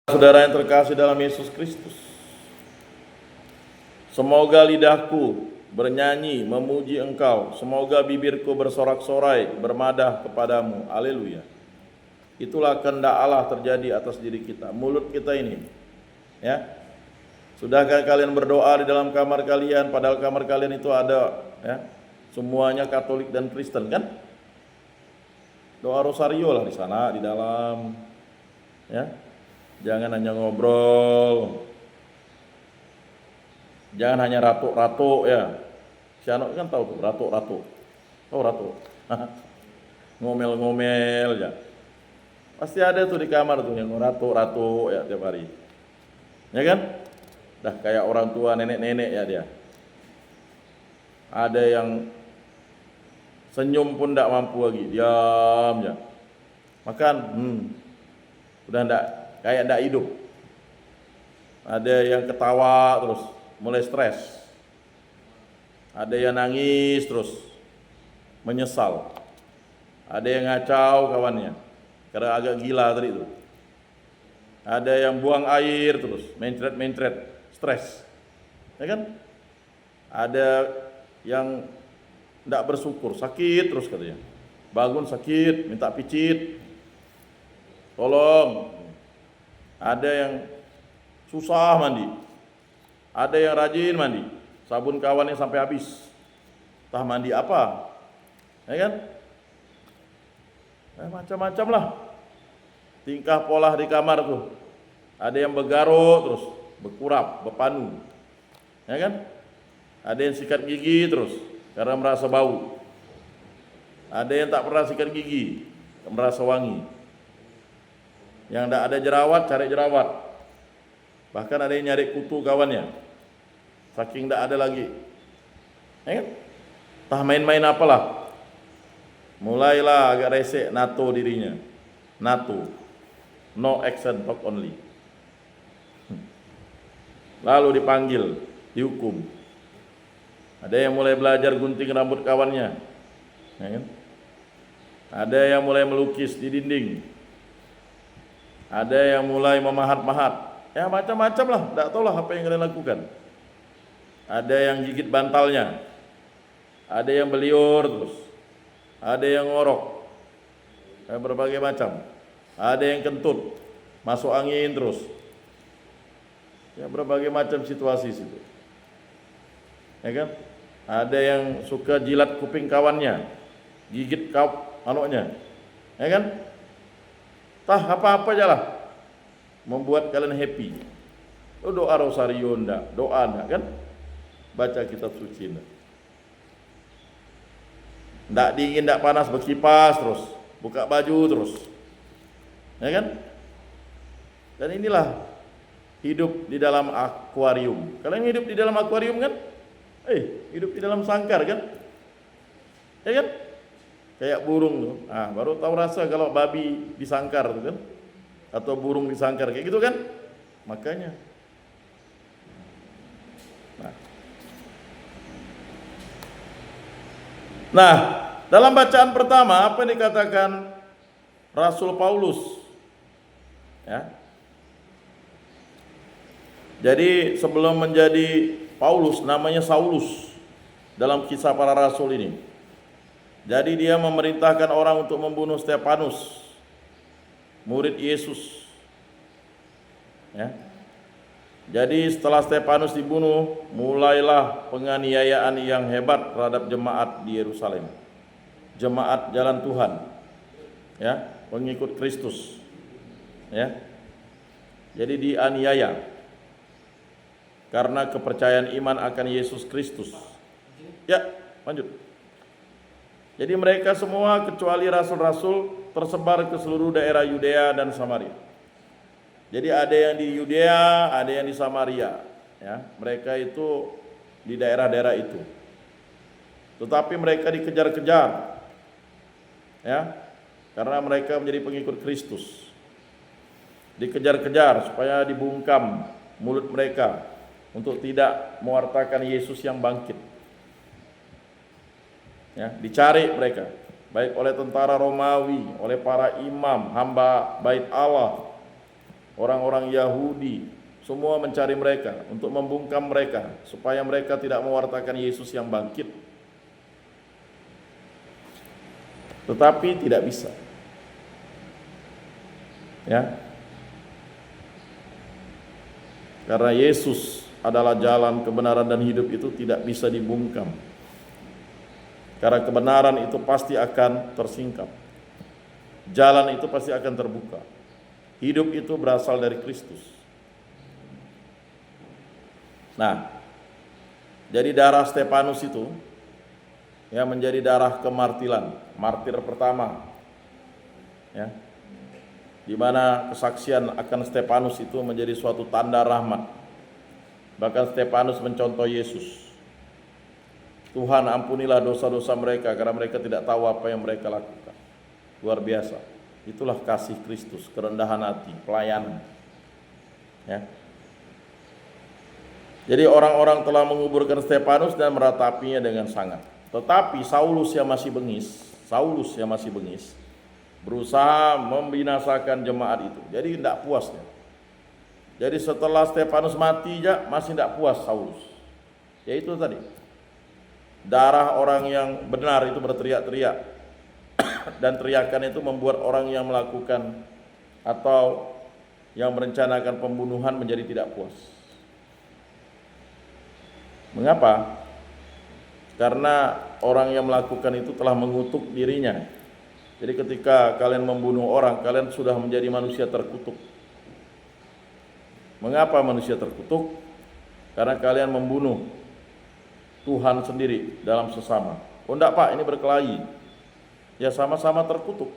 Saudara yang terkasih dalam Yesus Kristus, semoga lidahku bernyanyi memuji Engkau, semoga bibirku bersorak-sorai bermadah kepadamu. Haleluya. Itulah kehendak Allah terjadi atas diri kita, mulut kita ini. Ya. Sudahkah kalian berdoa di dalam kamar kalian, padahal kamar kalian itu ada semuanya Katolik dan Kristen kan? Doa rosario lah di sana, di dalam. Ya. Jangan hanya ngobrol, jangan hanya ratuk-ratuk ya. Si anak kan tahu tuh ratuk-ratuk, ratuk, ngomel-ngomel ya. Pasti ada tuh di kamar tuh yang ratuk-ratuk ya tiap hari, ya kan? Dah kayak orang tua nenek-nenek ya dia. Ada yang senyum pun tidak mampu lagi, diam ya. Makan, udah ndak. Kayak tidak hidup. Ada yang ketawa terus, mulai stres. Ada yang nangis terus, menyesal. Ada yang ngacau kawannya, karena agak gila tadi itu. Ada yang buang air terus, mencret-mencret, stres. Ya kan? Ada yang tidak bersyukur, sakit terus katanya. Bangun sakit, minta picit. Tolong. Ada yang susah mandi, ada yang rajin mandi, sabun kawannya sampai habis. Entah mandi apa, ya kan? Macam-macam lah. Tingkah pola di kamar tuh. Ada yang bergaruk terus, berkurap, berpanu, ya kan? Ada yang sikat gigi terus karena merasa bau. Ada yang tak pernah sikat gigi, merasa wangi. Yang tidak ada jerawat, cari jerawat. Bahkan ada yang nyari kutu kawannya, saking tidak ada lagi. Ya kan? Entah main-main apalah. Mulailah agak resek, NATO dirinya. NATO, no action, talk only. Lalu dipanggil, dihukum. Ada yang mulai belajar gunting rambut kawannya. Ya kan? Ada yang mulai melukis di dinding. Ada yang mulai memahat-mahat, ya macam-macam lah, tidak tahu lah apa yang kalian lakukan. Ada yang gigit bantalnya, ada yang beliur terus, ada yang ngorok, berbagai macam. Ada yang kentut, masuk angin terus, ya berbagai macam situasi situ. Ya kan? Ada yang suka jilat kuping kawannya, gigit anaknya, ya kan? Tah apa-apa aja lah membuat kalian happy. Doa rosario ndak, doa ndak kan? Baca kitab suci ndak. Ndak dingin, ndak panas, berkipas terus, buka baju terus. Ya kan? Dan inilah hidup di dalam akuarium. Kalian hidup di dalam akuarium kan? Hidup di dalam sangkar kan? Ya kan? Kayak burung tuh, baru tahu rasa kalau babi disangkar tuh kan, atau burung disangkar kayak gitu kan, makanya. Nah, dalam bacaan pertama apa yang dikatakan Rasul Paulus? Ya. Jadi sebelum menjadi Paulus namanya Saulus dalam kisah para rasul ini. Jadi dia memerintahkan orang untuk membunuh Stefanus, murid Yesus. Ya. Jadi setelah Stefanus dibunuh, mulailah penganiayaan yang hebat terhadap jemaat di Yerusalem. Jemaat jalan Tuhan. Ya, pengikut Kristus. Ya. Jadi dianiaya karena kepercayaan iman akan Yesus Kristus. Ya, lanjut. Jadi mereka semua kecuali rasul-rasul tersebar ke seluruh daerah Yudea dan Samaria. Jadi ada yang di Yudea, ada yang di Samaria. Ya, mereka itu di daerah-daerah itu. Tetapi mereka dikejar-kejar, ya, karena mereka menjadi pengikut Kristus. Dikejar-kejar supaya dibungkam mulut mereka untuk tidak mewartakan Yesus yang bangkit. Ya, dicari mereka, baik oleh tentara Romawi, oleh para imam, hamba bait Allah, orang-orang Yahudi, semua mencari mereka untuk membungkam mereka supaya mereka tidak mewartakan Yesus yang bangkit. Tetapi tidak bisa. Ya. Karena Yesus adalah jalan, kebenaran dan hidup, itu tidak bisa dibungkam. Karena kebenaran itu pasti akan tersingkap. Jalan itu pasti akan terbuka. Hidup itu berasal dari Kristus. Nah, jadi darah Stefanus itu ya menjadi darah kemartiran, martir pertama. Ya. Di mana kesaksian akan Stefanus itu menjadi suatu tanda rahmat. Bahkan Stefanus mencontoh Yesus. Tuhan, ampunilah dosa-dosa mereka karena mereka tidak tahu apa yang mereka lakukan. Luar biasa. Itulah kasih Kristus, kerendahan hati, pelayanan. Ya. Jadi orang-orang telah menguburkan Stefanus dan meratapinya dengan sangat. Tetapi Saulus yang masih bengis, berusaha membinasakan jemaat itu. Jadi tidak puas. Jadi setelah Stefanus mati masih tidak puas Saulus. Yaitu tadi, darah orang yang benar itu berteriak-teriak. Dan teriakan itu membuat orang yang melakukan atau yang merencanakan pembunuhan menjadi tidak puas. Mengapa? Karena orang yang melakukan itu telah mengutuk dirinya. Jadi ketika kalian membunuh orang, kalian sudah menjadi manusia terkutuk. Mengapa manusia terkutuk? Karena kalian membunuh Tuhan sendiri dalam sesama. Oh enggak Pak, ini berkelahi. Ya sama-sama terkutuk.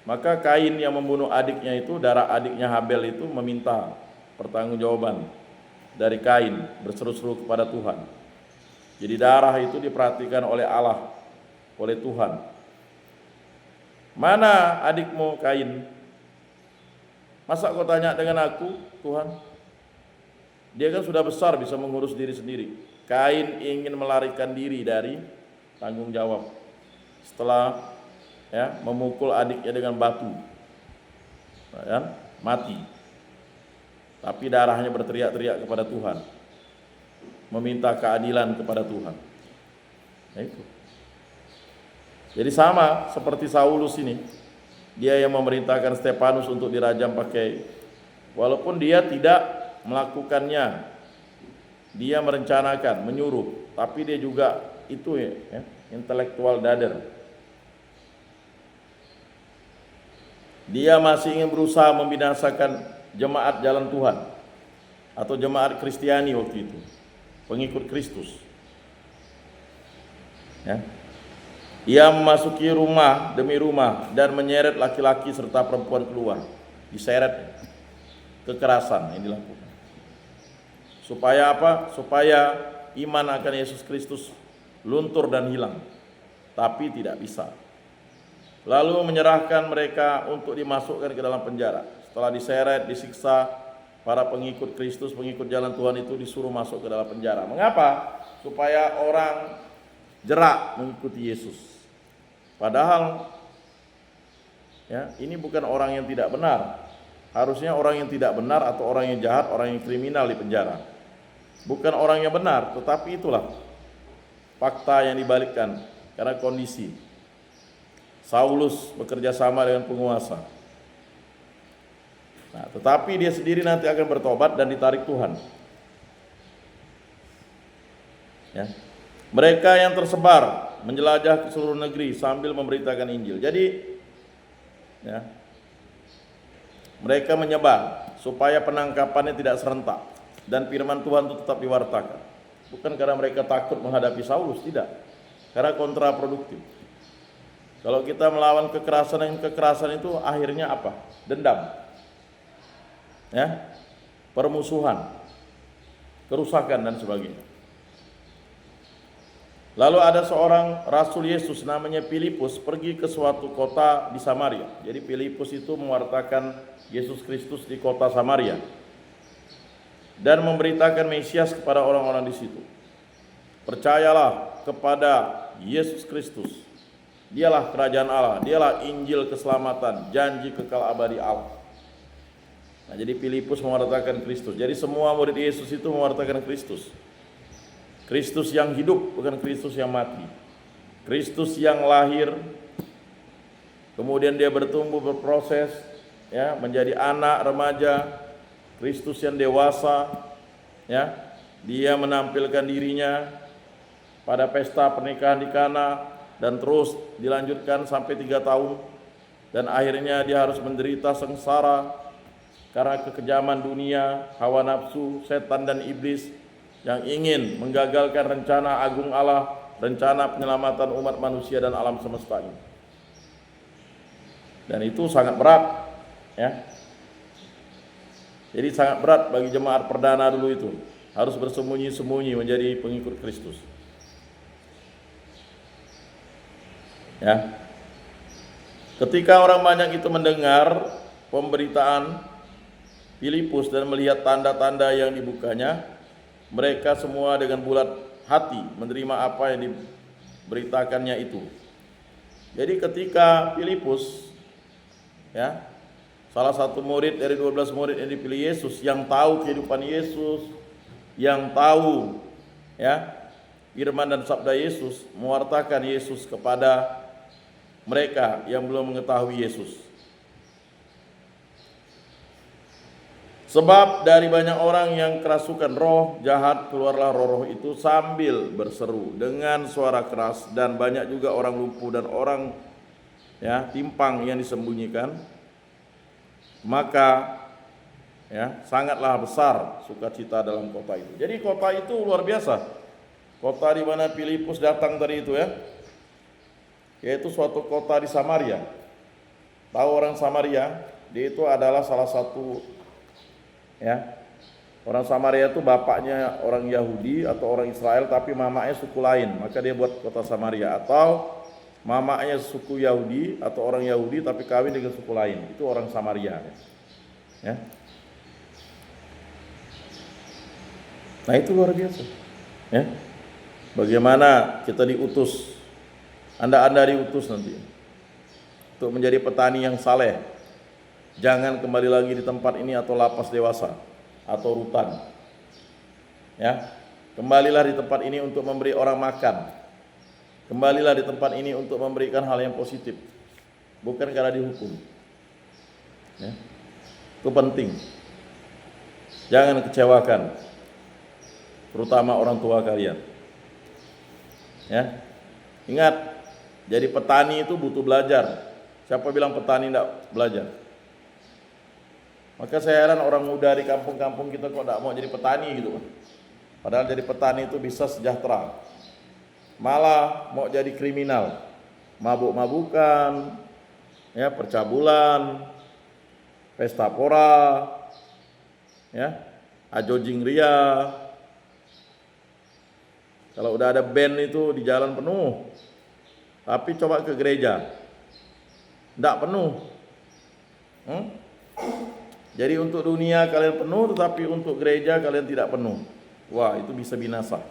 Maka Kain yang membunuh adiknya itu, darah adiknya Habel itu meminta pertanggungjawaban dari Kain, berseru-seru kepada Tuhan. Jadi darah itu diperhatikan oleh Allah, oleh Tuhan. Mana adikmu Kain? Masa kau tanya dengan aku, Tuhan? Dia kan sudah besar, bisa mengurus diri sendiri. Kain ingin melarikan diri dari tanggung jawab. Setelah memukul adiknya dengan batu, mati. Tapi darahnya berteriak-teriak kepada Tuhan, meminta keadilan kepada Tuhan. Nah itu. Jadi sama seperti Saulus ini, dia yang memerintahkan Stefanus untuk dirajam pakai, walaupun dia tidak melakukannya, dia merencanakan, menyuruh, tapi dia juga itu intelektual dader. Dia masih ingin berusaha membinasakan jemaat jalan Tuhan atau jemaat Kristiani waktu itu, pengikut Kristus. Ya. Ia memasuki rumah demi rumah dan menyeret laki-laki serta perempuan keluar. Diseret, kekerasan yang dilakukan. Supaya apa? Supaya iman akan Yesus Kristus luntur dan hilang. Tapi tidak bisa. Lalu menyerahkan mereka untuk dimasukkan ke dalam penjara. Setelah diseret, disiksa, para pengikut Kristus, pengikut jalan Tuhan itu disuruh masuk ke dalam penjara. Mengapa? Supaya orang jerak mengikuti Yesus. Padahal ini bukan orang yang tidak benar. Harusnya orang yang tidak benar atau orang yang jahat, orang yang kriminal di penjara. Bukan orang yang benar, tetapi itulah fakta yang dibalikkan karena kondisi. Saulus bekerja sama dengan penguasa. Nah, tetapi dia sendiri nanti akan bertobat dan ditarik Tuhan. Ya. Mereka yang tersebar menjelajah ke seluruh negeri sambil memberitakan Injil. Jadi mereka menyebar supaya penangkapannya tidak serentak dan firman Tuhan itu tetap diwartakan. Bukan karena mereka takut menghadapi Saulus, tidak. Karena kontraproduktif. Kalau kita melawan kekerasan itu akhirnya apa? Dendam. Permusuhan, kerusakan dan sebagainya. Lalu ada seorang Rasul Yesus namanya Filipus pergi ke suatu kota di Samaria. Jadi Filipus itu mewartakan Yesus Kristus di kota Samaria dan memberitakan Mesias kepada orang-orang di situ. Percayalah kepada Yesus Kristus. Dialah kerajaan Allah, dialah Injil keselamatan, janji kekal abadi Allah. Nah, jadi Filipus mewartakan Kristus. Jadi semua murid Yesus itu mewartakan Kristus. Kristus yang hidup, bukan Kristus yang mati. Kristus yang lahir, kemudian dia bertumbuh, berproses, ya, menjadi anak remaja. Kristus yang dewasa, ya, dia menampilkan dirinya pada pesta pernikahan di Kana dan terus dilanjutkan sampai 3 tahun, dan akhirnya dia harus menderita sengsara karena kekejaman dunia, hawa nafsu, setan dan iblis yang ingin menggagalkan rencana agung Allah, rencana penyelamatan umat manusia dan alam semesta ini. Dan itu sangat berat, ya. Jadi sangat berat bagi jemaat perdana dulu itu, harus bersembunyi-sembunyi menjadi pengikut Kristus. Ya. Ketika orang banyak itu mendengar pemberitaan Filipus dan melihat tanda-tanda yang dibukanya, mereka semua dengan bulat hati menerima apa yang diberitakannya itu. Jadi ketika Filipus, ya, salah satu murid dari 12 murid yang dipilih Yesus, yang tahu kehidupan Yesus, yang tahu, ya, firman dan sabda Yesus, mewartakan Yesus kepada mereka yang belum mengetahui Yesus. Sebab dari banyak orang yang kerasukan roh jahat, keluarlah roh-roh itu sambil berseru dengan suara keras, dan banyak juga orang lumpuh dan orang, ya, timpang yang disembunyikan. Maka, ya, sangatlah besar sukacita dalam kota itu. Jadi kota itu luar biasa. Kota di mana Filipus datang tadi itu, ya, yaitu suatu kota di Samaria. Tahu orang Samaria? Dia itu adalah salah satu, ya, orang Samaria itu bapaknya orang Yahudi atau orang Israel, tapi mamanya suku lain, maka dia buat kota Samaria. Atau mamanya suku Yahudi atau orang Yahudi tapi kawin dengan suku lain, itu orang Samaria, ya. Nah, itu luar biasa, ya. Bagaimana kita diutus, Anda diutus nanti untuk menjadi petani yang saleh. Jangan kembali lagi di tempat ini atau lapas dewasa atau rutan, ya. Kembalilah di tempat ini untuk memberi orang makan. Kembalilah di tempat ini untuk memberikan hal yang positif, bukan karena dihukum, ya. Itu penting. Jangan kecewakan, terutama orang tua kalian, ya. Ingat, jadi petani itu butuh belajar. Siapa bilang petani tidak belajar? Maka saya heran orang muda di kampung-kampung kita kok tidak mau jadi petani gitu. Padahal jadi petani itu bisa sejahtera. Malah mau jadi kriminal, mabuk-mabukan, ya, percabulan, pesta pora, ya, ajojing ria. Kalau udah ada band itu di jalan penuh. Tapi coba ke gereja, tidak penuh. Jadi untuk dunia kalian penuh, tetapi untuk gereja kalian tidak penuh. Wah, itu bisa binasa.